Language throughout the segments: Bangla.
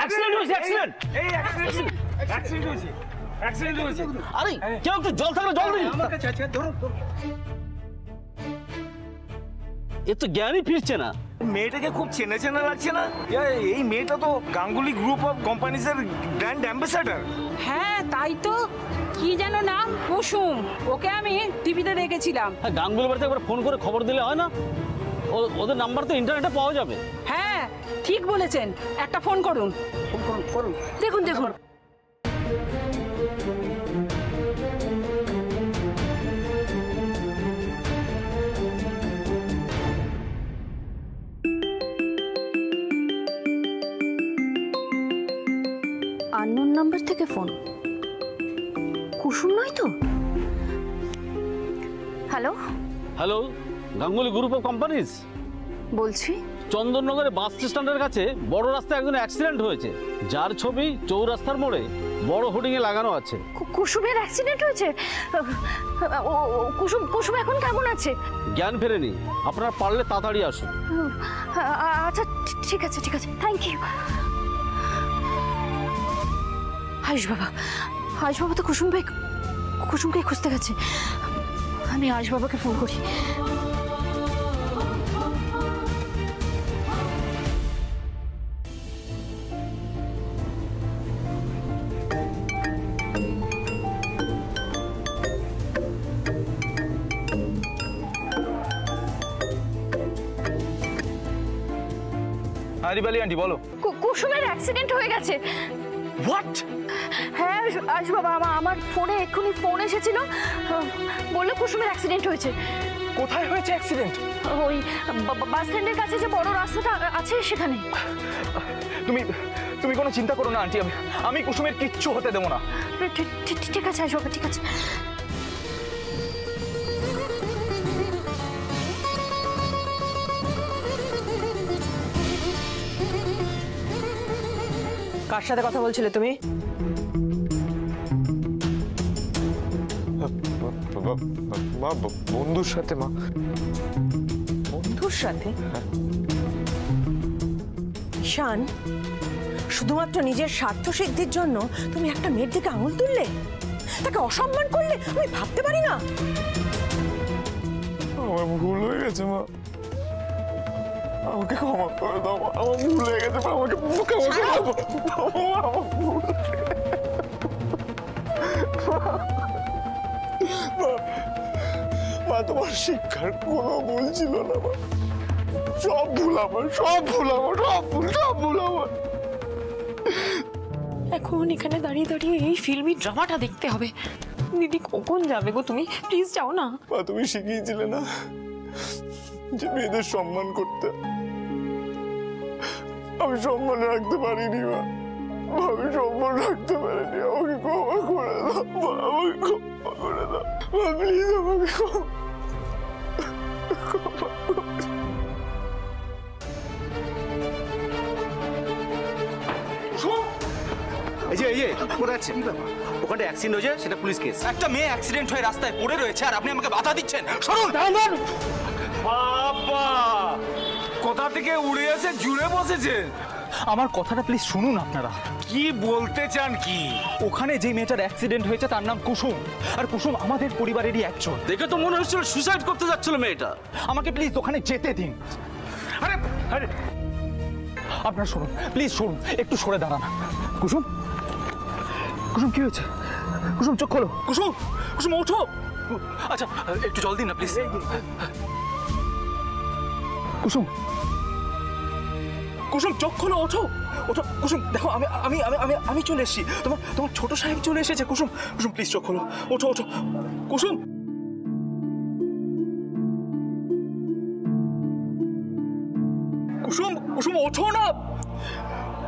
অ্যাক্সিডেন্ট হয়েছে, অ্যাক্সিডেন্ট। এই অ্যাক্সিডেন্ট হয়েছে। আরে কেউ একটু জল থাকলে জল দিন। আমার কাছে আছে, ধরো। এ তো জ্ঞানই ফিরছে না। মেয়েটাকে খুব চেনা চেনা লাগছে না? এই মেয়েটা তো গাঙ্গুলি গ্রুপ অফ কোম্পানিজের ব্র্যান্ড অ্যাম্বাসাডার। হ্যাঁ তাই তো, কি যেন নাম, কুসুম। ওকে আমি টিভিতে দেখেছিলাম। হ্যাঁ, গাঙ্গুলি বাড়িতে একবার ফোন করে খবর দিলে হয় না? ওদের নাম্বার তো ইন্টারনেটে পাওয়া যাবে। হ্যাঁ ঠিক বলেছেন, একটা ফোন করুন। করুন দেখুন দেখুন। আননোন নাম্বার থেকে ফোন। কুসুম নয় তো? Hello hello, Ganguly group of companies বলছি। চন্দননগরে বাস স্ট্যান্ডের কাছে বড় রাস্তায় একজন অ্যাক্সিডেন্ট হয়েছে, যার ছবি চৌরাস্তার মোড়ে বড় হোর্ডিং এ লাগানো আছে। কুসুমের অ্যাক্সিডেন্ট হয়েছে? কুসুম এখন কেমন আছে? জ্ঞান ফেরেনি, আপনারা পারলে তাড়াতাড়ি আসুন। আচ্ছা ঠিক আছে ঠিক আছে, থ্যাংক ইউ। আয়ুষ বাবা তো কুসুমকে খুঁজতে গেছে। আমি আয়ুষ বাবাকে ফোন করি। আরিবালি আন্টি বলো। কুসুমের অ্যাক্সিডেন্ট হয়ে গেছে। হোয়াট? হ্যাঁ আয়ুষ বাবা, আমার ফোনে এক্ষুনি ফোন এসেছিল, বললো কুসুমের অ্যাক্সিডেন্ট হয়েছে। কোথায় হয়েছে অ্যাক্সিডেন্ট? ওই বাস স্ট্যান্ডের কাছে যে বড় রাস্তাটা আছে সেখানে। তুমি কোনো চিন্তা করো না আন্টি, আমি কুসুমের কিচ্ছু হতে দেবো না। ঠিক আছে আয়ুষ বাবা, ঠিক আছে। কার সাথে কথা বলছিলে তুমি? মা, বন্ধুর সাথে। মা, বন্ধুর সাথে? ঈশান, শুধুমাত্র নিজের স্বার্থ সিদ্ধির জন্য তুমি একটা মেয়ের দিকে আঙুল তুললে, তাকে অসম্মান করলে? আমি ভাবতে পারি না। আমার ভুল হয়ে গেছে মা, আমাকে ক্ষমা করে দাও। আমার ভুল হয়ে গেছে, আমাকে ক্ষমা করে দাও। মা, তোমার শিক্ষার কোনো ভুল ছিল না মা, সব ভুল আমার। এখন এখানে দাঁড়িয়ে দাঁড়িয়ে এই ফিল্মি ড্রামাটা দেখতে হবে। দিদি কখন যাবে গো? তুমি প্লিজ যাও না। মা, তুমি শিখিয়েছিলে না যে মেয়েদের সম্মান করতে? আমি সম্মান রাখতে পারিনি মা, আমি সম্মান রাখতে পারিনি। আমাকে ক্ষমা করে দাও মা, আমাকে ক্ষমা করে দাও মা, প্লিজ আমাকে ক্ষমা। ওখানে অ্যাক্সিডেন্ট হয়েছে, সেটা পুলিশ কেস। একটা মেয়ে অ্যাক্সিডেন্ট হয়ে রাস্তায় পড়ে রয়েছে আর আপনি আমাকে বাধা দিচ্ছেন। সরুন। বাবা, কোথা থেকে উড়ে এসে জুড়ে বসেছেন? আমার কথাটা প্লিজ শুনুন আপনারা। কি বলতে চান কি? ওখানে যে মেয়েটার অ্যাক্সিডেন্ট হয়েছে তার নাম কুসুম, আর কুসুম আমাদের পরিবারেরই একজন। দেখে তো মনে হচ্ছিল সুসাইড করতে যাচ্ছিল মেয়েটা। আমাকে প্লিজ ওখানে যেতে দিন। আরে আরে, আপনারা শুনুন, প্লিজ শুনুন, একটু সরে দাঁড়ান। কুসুম, কুসুম কি হয়েছে? কুসুম চোখ খোলো। কুসুম, কুসুম ওঠো। আচ্ছা একটু জল দিন না প্লিজ। কুসুম, কুসুম চোখ খোলো, ওঠো ওঠো। কুসুম দেখো, আমি আমি আমি আমি আমি চলে এসেছি। তোমার ছোট সাহেব চলে এসেছে। কুসুম, কুসুম প্লিজ চোখ খোলো, ওঠো ওঠো। কুসুম, কুসুম, কুসুম ওঠো না।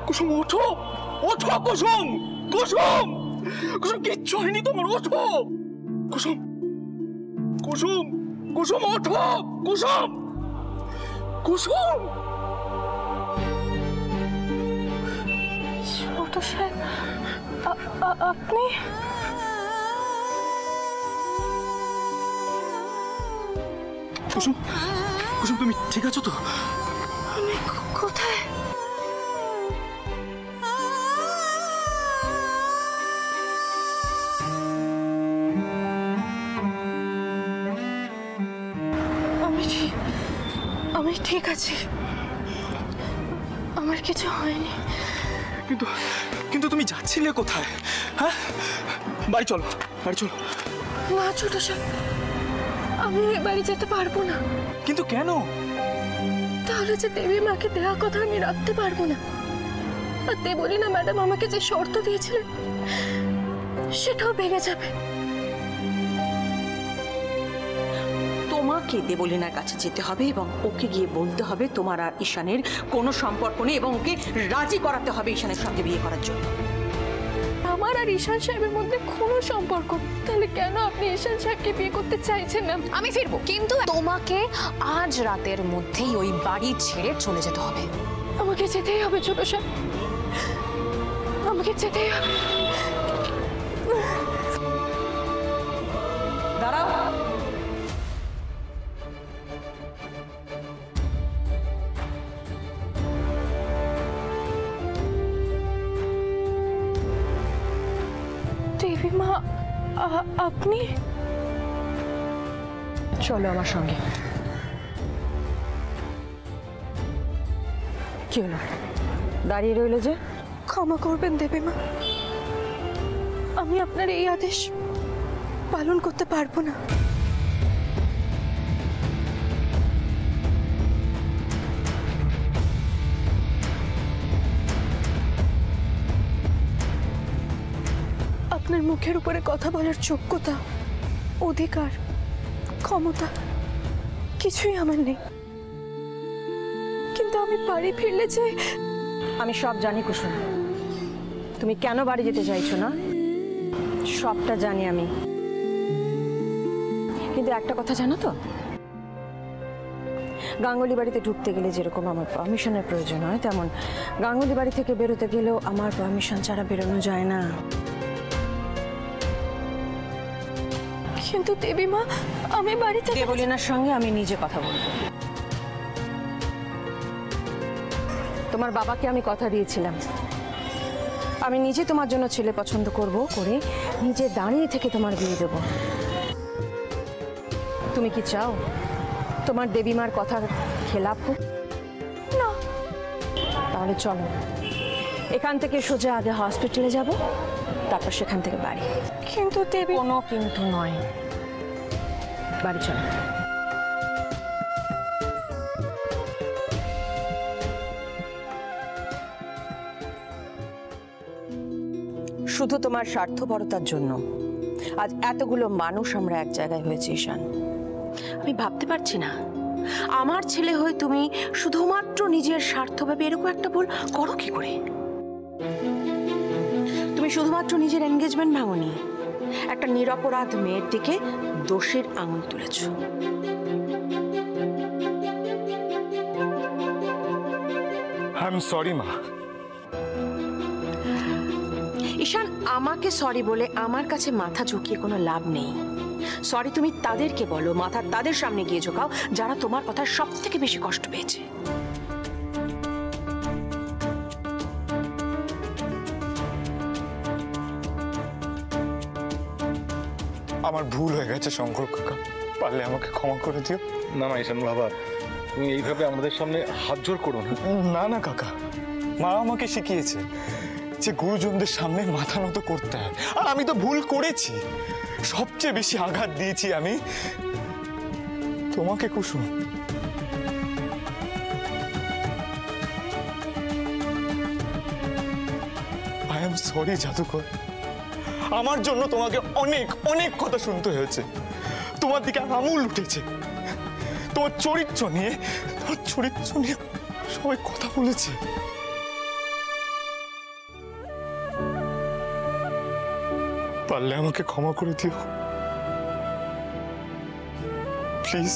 কুসুম ওঠো, ওঠো কুসুম, কুসুম, কুসুম কিচ্ছু হয়নি তোমার, ওঠো। কুসুম, কুসুম, কুসুম ওঠো। কুসুম, কুসুম। ছোট সাহেব, আপনি? কুসুম, কুসুম তুমি ঠিক আছো তো? আমি কোথায়? আমি ঠিক আছি, আমার কিছু হয়নি। কিন্তু কিন্তু তুমি যাচ্ছিলে কোথায়? হ্যাঁ, বাড়ি চলো, বাড়ি চলো। না ছোট সাহেব, আমি এ বাড়ি যেতে পারবো না। কিন্তু কেন? তাহলে যে দেবী মাকে দেওয়া কথা আমি রাখতে পারবো না। আর বলি না ম্যাডাম আমাকে যে শর্ত দিয়েছিলেন সেটাও ভেঙে যাবে। তোমাকে দেবলীনার কাছে যেতে হবে এবং ওকে গিয়ে বলতে হবে তোমার আর ঈশানের কোনো সম্পর্ক নেই এবং ওকে রাজি করাতে হবে ঈশানের সঙ্গে বিয়ে করার জন্য। আমার আর ঈশান সাহেবের মধ্যে কোনো সম্পর্ক নেই। তাহলে কেন আপনি ঈশান সাহেবকে বিয়ে করতে চাইছেন না? আমি ফিরবো, কিন্তু তোমাকে আজ রাতের মধ্যেই ওই বাড়ি ছেড়ে চলে যেতে হবে। আমাকে যেতেই হবে ছোট সাহেব, আমাকে যেতেই হবে। দাঁড়াও, দেবী মা, আপনি চলো আমার সঙ্গে। কি হলো, দাঁড়িয়ে রইল যে? ক্ষমা করবেন দেবী মা, আমি আপনার এই আদেশ পালন করতে পারবো না। আপনার মুখের উপরে কথা বলার যোগ্যতা, অধিকার, ক্ষমতা কিছুই আমার নেই। কিন্তু আমি বাড়ি ফিরলে যে... আমি সব জানি কুসুম, তুমি কেন বাড়ি যেতে চাইছো না সবটা জানি আমি। কিন্তু একটা কথা জানো তো, গাঙ্গুলি বাড়িতে ঢুকতে গেলে যেরকম আমার পারমিশনের প্রয়োজন হয়, তেমন গাঙ্গুলি বাড়ি থেকে বেরোতে গেলেও আমার পারমিশন ছাড়া বেরোনো যায় না। কিন্তু দেবী মা, আমি বাড়ি থেকে... দেবলীনার সঙ্গে আমি নিজে কথা বলবো। তোমার বাবাকে আমি কথা দিয়েছিলাম, আমি নিজে তোমার জন্য ছেলে পছন্দ করব, করে নিজে দাঁড়িয়ে থেকে তোমার বিয়ে দেব। তুমি কি চাও তোমার দেবীমার কথা খেলাপ হোক? না। তাহলে চলো, এখান থেকে সোজা আগে হসপিটালে যাব, তারপর সেখান থেকে বাড়ি। কিন্তু দেবী... কোনো কিন্তু নয়, বাড়ি চলো। শুধু তোমার স্বার্থপরতার জন্য আজ এতগুলো মানুষ আমরা এক জায়গায় হয়েছি ঈশান। আমি ভাবতে পারছি না আমার ছেলে হয়ে তুমি শুধুমাত্র নিজের স্বার্থ ভেবে এরকম একটা ভুল করো কি করে। তুমি শুধুমাত্র নিজের এনগেজমেন্ট ভাঙোনি, একটা নিরপরাধ মেয়ের দিকে দোষের আঙুল তুলেছ। আই এম সরি মা। ঈশান, আমাকে সরি বলে আমার কাছে মাথা ঝুঁকিয়ে কোনো লাভ নেই। সরি তুমি তাদেরকে বলো, মাথা তাদের সামনে গিয়ে ঝোঁকাও যারা তোমার কথা সব থেকে বেশি কষ্ট পেয়েছে। আমার ভুল হয়ে গেছে শঙ্কর কাকা, পারলে আমাকে ক্ষমা করে দিও। না না ঈশান বাবা, তুমি এইভাবে আমাদের সামনে হাত জোর করো না। না না কাকা, মা আমাকে শিখিয়েছে যে গুরুজনদের সামনে মাথা নত করতে হয়, আর আমি তো ভুল করেছি। সবচেয়ে বেশি আঘাত দিয়েছি আমি তোমাকে কুসুম। আই এম সরি জাদুকর, আমার জন্য তোমাকে অনেক অনেক কথা শুনতে হয়েছে। তোমার দিকে আঙুল উঠেছে, তোমার চরিত্র নিয়ে সবাই কথা বলেছে। পারলে আমাকে ক্ষমা করে দিও প্লিজ।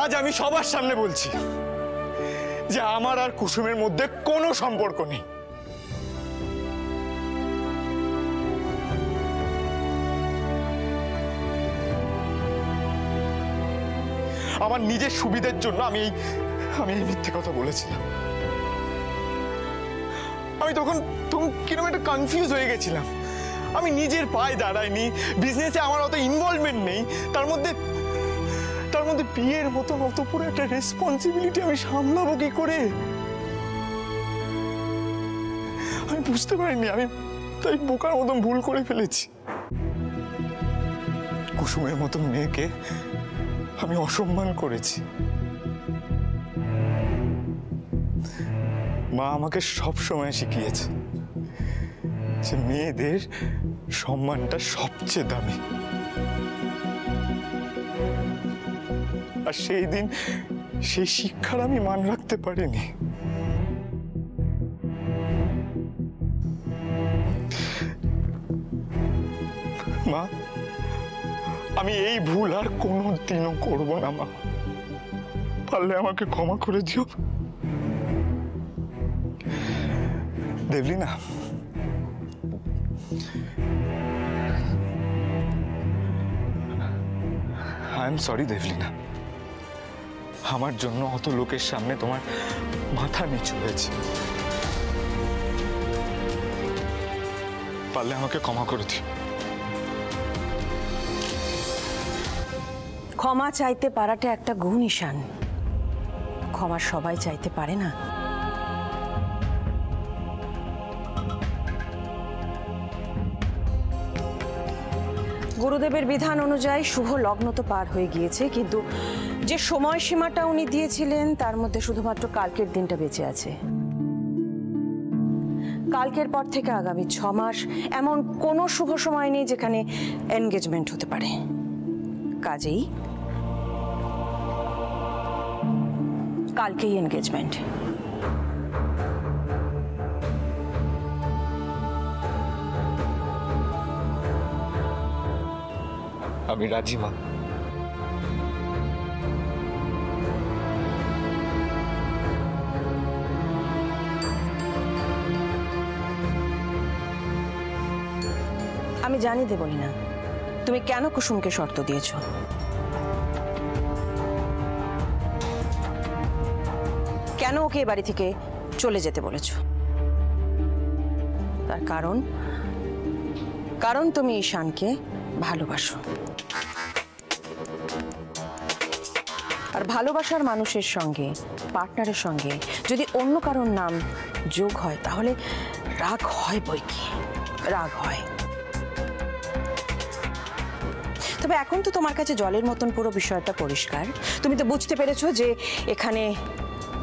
আজ আমি সবার সামনে বলছি যে আমার আর কুসুমের মধ্যে কোনো সম্পর্ক নেই। আমার নিজের সুবিধার জন্য আমি এই মিথ্যে কথা বলেছিলাম। আমি তখন কিরকম একটা কনফিউজ হয়ে গেছিলাম। আমি নিজের পায়ে দাঁড়াইনি, বিজনেসে আমার অত ইনভলভমেন্ট নেই, তার মধ্যে মধ্যে বিয়ের মতো অত পুরো একটা রেসপন্সিবিলিটি আমি সামলাবো কি করে? আমি বুঝতে পারিনি, আমি তাই বোকার মতন ভুল করে ফেলেছি। কুসুমের মতো মেয়েকে আমি অসম্মান করেছি। মা আমাকে সব সময় শিখিয়েছে যে মেয়েদের সম্মানটা সবচেয়ে দামি। আর সেই দিন সেই শিক্ষার আমি মান রাখতে পারিনি। মা, আমি এই ভুল আর কোনোদিনও করব না মা। পারলে আমাকে ক্ষমা করে দিও। Debleena, I am sorry Debleena, আমার জন্য অত লোকের সামনে তোমার মাথা নিচু হয়েছে। পারলে আমাকে ক্ষমা করে দিও। ক্ষমা চাইতে পারাটা একটা গুণ ঈশান, ক্ষমা সবাই চাইতে পারে না। গুরুদেবের বিধান অনুযায়ী শুভ লগ্ন তো পার হয়ে গিয়েছে, কিন্তু যে সময়সীমাটা উনি দিয়েছিলেন তার মধ্যে শুধুমাত্র কালকের দিনটা বেঁচে আছে। কালকের পর থেকে আগামী 6 মাস এমন কোনো শুভ সময় নেই যেখানে এনগেজমেন্ট হতে পারে। কাজেই কালকেই এনগেজমেন্ট। আমি রাজি মা। আমি জানি দেবলীনা, তুমি কেন কুসুমকে শর্ত দিয়েছ। কেন ওকে বাড়ি থেকে চলে যেতে বলেছ? তার কারণ তুমি ঈশানকে ভালোবাসো। আর ভালোবাসার মানুষের সঙ্গে, পার্টনারের সঙ্গে যদি অন্য কারোর নাম যোগ হয় তাহলে রাগ হয় বই কি, রাগ হয়। তবে এখন তো তোমার কাছে জলের মতন পুরো বিষয়টা পরিষ্কার। তুমি তো বুঝতে পেরেছো যে এখানে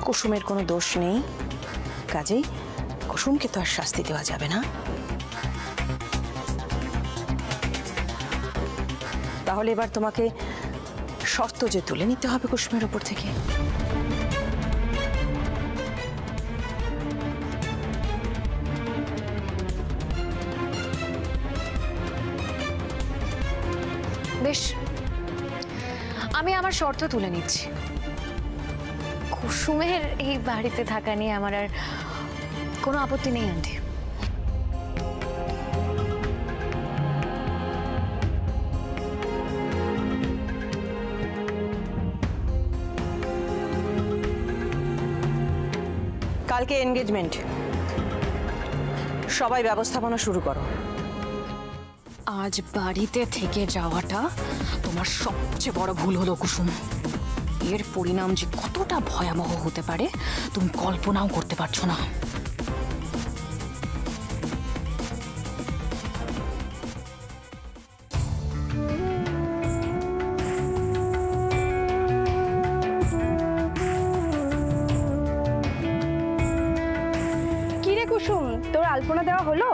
কুসুমের কোনো দোষ নেই, কাজেই কুসুমকে তো আর শাস্তি দেওয়া যাবে না। তাহলে এবার তোমাকে শর্ত যে তুলে নিতে হবে কুসুমের ওপর থেকে। বেশ, আমি আমার শর্ত তুলে নিচ্ছি। কুসুমের এই বাড়িতে থাকা নিয়ে আমার আর কোনো আপত্তি নেই আন্টি। কালকে এনগেজমেন্ট, সবাই ব্যবস্থাপনা শুরু করো। আজ বাড়িতে থেকে যাওয়াটা তোমার সবচেয়ে বড় ভুল হলো কুসুম। এর পরিণাম যে কতটা ভয়াবহ হতে পারে তুমি কল্পনাও করতে পারছো না। কিরে কুসুম, তোর আলপনা দেওয়া হলো?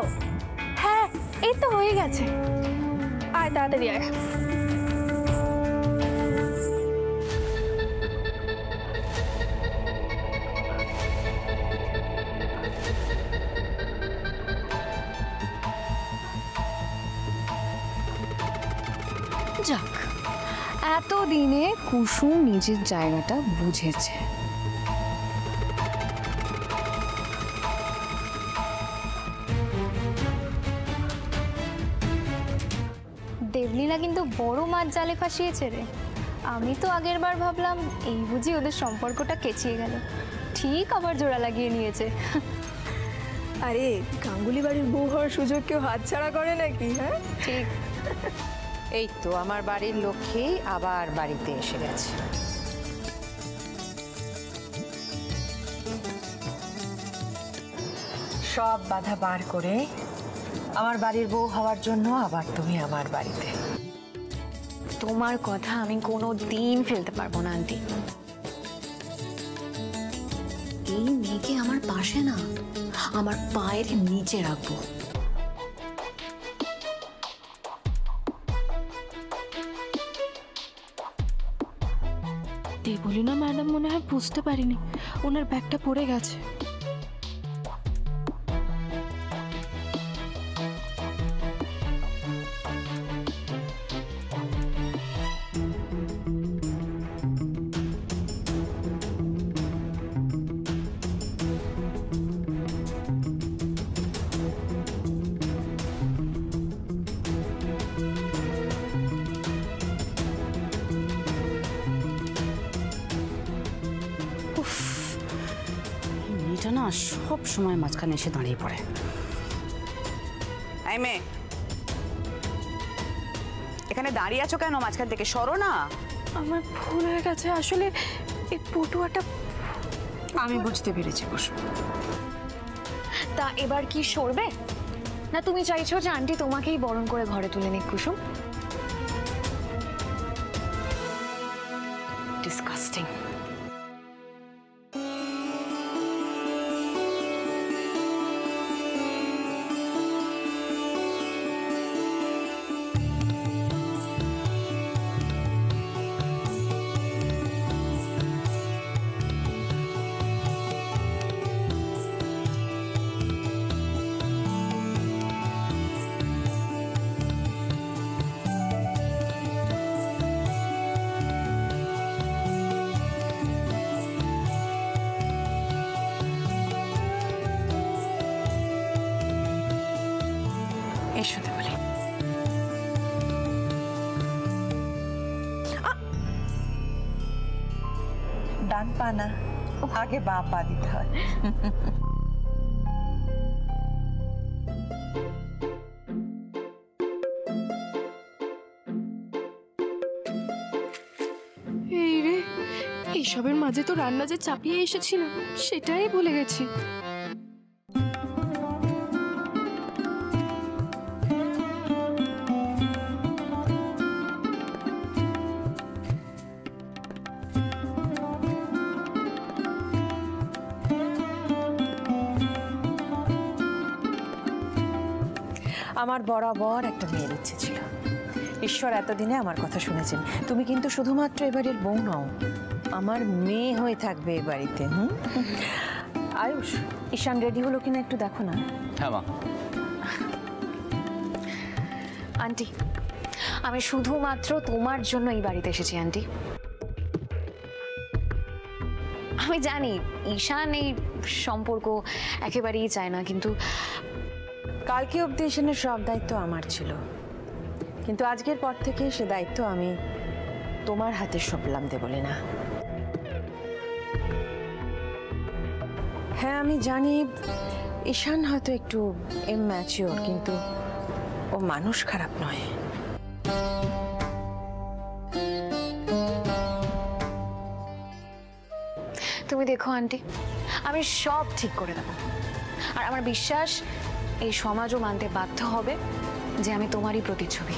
হ্যাঁ, এই তো হয়ে গেছে। আয় তাড়াতাড়ি আয়। যাক, এতদিনে কুসুম নিজের জায়গাটা বুঝেছে। দেবলীনা কিন্তু বড় মাছ জালে ফাঁসিয়েছে রে। আমি তো আগের বার ভাবলাম এই বুঝি ওদের সম্পর্কটা কেচিয়ে গেল, ঠিক আবার জোড়া লাগিয়ে নিয়েছে। আরে গাঙ্গুলি বাড়ির বউ হওয়ার সুযোগ কেউ হাতছাড়া করে নাকি? হ্যাঁ ঠিক। এই তো আমার বাড়ির লক্ষ্মী আবার বাড়িতে এসে গেছে। সব বাধা পার করে আমার বাড়ির বউ হওয়ার জন্য আবার তুমি আমার বাড়িতে। তোমার কথা আমি কোনো দিন ফেলতে পারবো না আন্টি। এই মেয়েকে আমার পাশে না, আমার পায়ের নিচে রাখবো। দেবলীনা ম্যাডাম মনে হয় বুঝতে পারিনি ওনার ব্যাগটা পড়ে গেছে। মেয়েটা না সব সময় মাঝখানে এসে দাঁড়িয়ে পড়ে। এই মেয়ে, এখানে দাঁড়িয়ে আছো কেন? মাঝখান থেকে সরো না। আমার ভুল হয়ে গেছে, আসলে এই পটুয়াটা। আমি বুঝতে পেরেছি কুসুম। তা এবার কি সরবে না? তুমি চাইছো যে আন্টি তোমাকেই বরণ করে ঘরে তুলে নিক কুসুম? ডিসকাস্টিং। এসো দেবলী। ডান পা না, আগে বা পা দিতে হয়। এই রে, এইসবের মাঝে তো রান্না যে চাপিয়ে এসেছিলাম সেটাই ভুলে গেছি। আমার বরাবর একটা মেয়ের ইচ্ছে ছিল। ঈশ্বর এতদিনে আমার কথা শুনেছেন। তুমি কিন্তু শুধুমাত্র এবারের বউ নও, আমার মেয়ে হয়ে থাকবে এ বাড়িতে। আয়ুষ, ঈশান রেডি হলো কিনা একটু দেখো না। হ্যাঁ মা। আন্টি, আমি শুধুমাত্র তোমার জন্য এই বাড়িতে এসেছি আন্টি। আমি জানি ঈশান এই সম্পর্ক একেবারেই চায় না, কিন্তু কালকে অবধি ঈশানের সব দায়িত্ব আমার ছিল, কিন্তু আজকের পর থেকে সে দায়িত্ব আমি তোমার হাতে সঁপলাম দেবলীনা। হ্যাঁ, আমি জানি ঈশান হয়তো একটু ইম্যাচিওর, কিন্তু ও মানুষ খারাপ নয়। তুমি দেখো আন্টি, আমি সব ঠিক করে দেবো। আর আমার বিশ্বাস এই সমাজও মানতে বাধ্য হবে যে আমি তোমারই প্রতিচ্ছবি।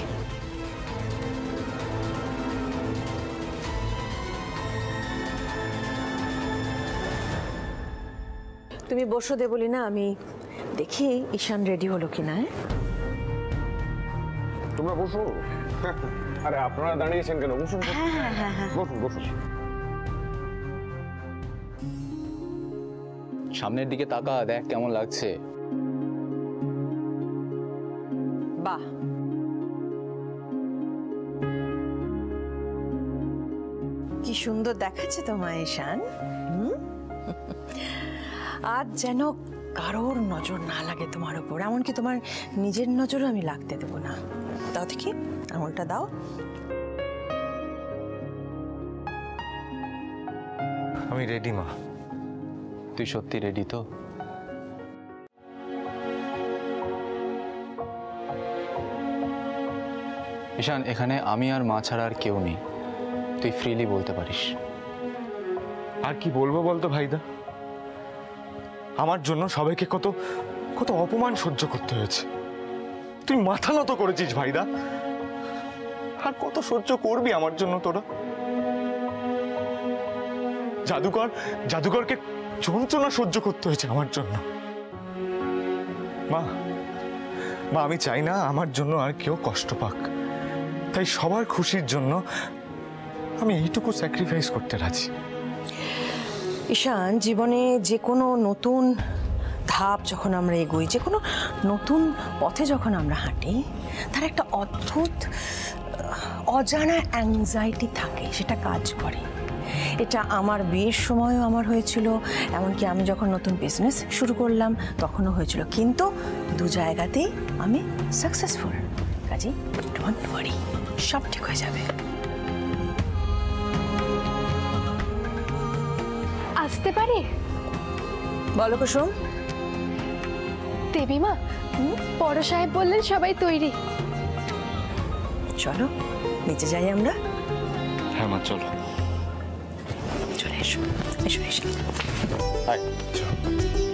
তুমি বসো দেবলীনা, আমি দেখি ঈশান রেডি হলো কিনা। তোমরা বসো। আরে আপনারা দাঁড়িয়েছেন কেন? বসুন বসুন বসুন। সামনের দিকে তাকা, দেখ কেমন লাগছে। বাহ, কি সুন্দর দেখাচ্ছে তোমায় ঈশান। আজ যেন কারোর নজর না লাগে তোমার উপর, এমনকি তোমার নিজের নজরও আমি লাগতে দেবো না। দাও দেখি, আঙুলটা দাও। আমি রেডি মা। তুই সত্যি রেডি তো? ঈশান, এখানে আমি আর মা ছাড়া আর কেউ নেই, তুই ফ্রিলি বলতে পারিস। আর কি বলবো বলতো ভাইদা, আমার জন্য সবাইকে কত কত অপমান সহ্য করতে হয়েছে। তুই মাথা নত করেছিস ভাইদা, আর কত সহ্য করবি আমার জন্য তোরা? জাদুকরকে যন্ত্রণা সহ্য করতে হয়েছে আমার জন্য। মা মা আমি চাই না আমার জন্য আর কেউ কষ্ট পাক, তাই সবার খুশির জন্য আমি এইটুকু স্যাক্রিফাইস করতে রাজি। ঈশান, জীবনে যে কোনো নতুন ধাপ যখন আমরা এগোই, যে কোনো নতুন পথে যখন আমরা হাঁটি, তার একটা অদ্ভুত অজানা অ্যাংজাইটি থাকে, সেটা কাজ করে। এটা আমার বিয়ের সময়ও আমার হয়েছিল, এমনকি আমি যখন নতুন বিজনেস শুরু করলাম তখনও হয়েছিল, কিন্তু দু জায়গাতেই আমি সাকসেসফুল। কাজে ডোন্ট ওয়ারি, সব ঠিক হয়ে যাবে। আসতে পারি? বলো কুসুম। দেবীমা, বড় সাহেব বললেন সবাই তৈরি। চলো নিচে যাই আমরা। হ্যাঁ মা চলো। চলে এসো, এসো এসো। চলো।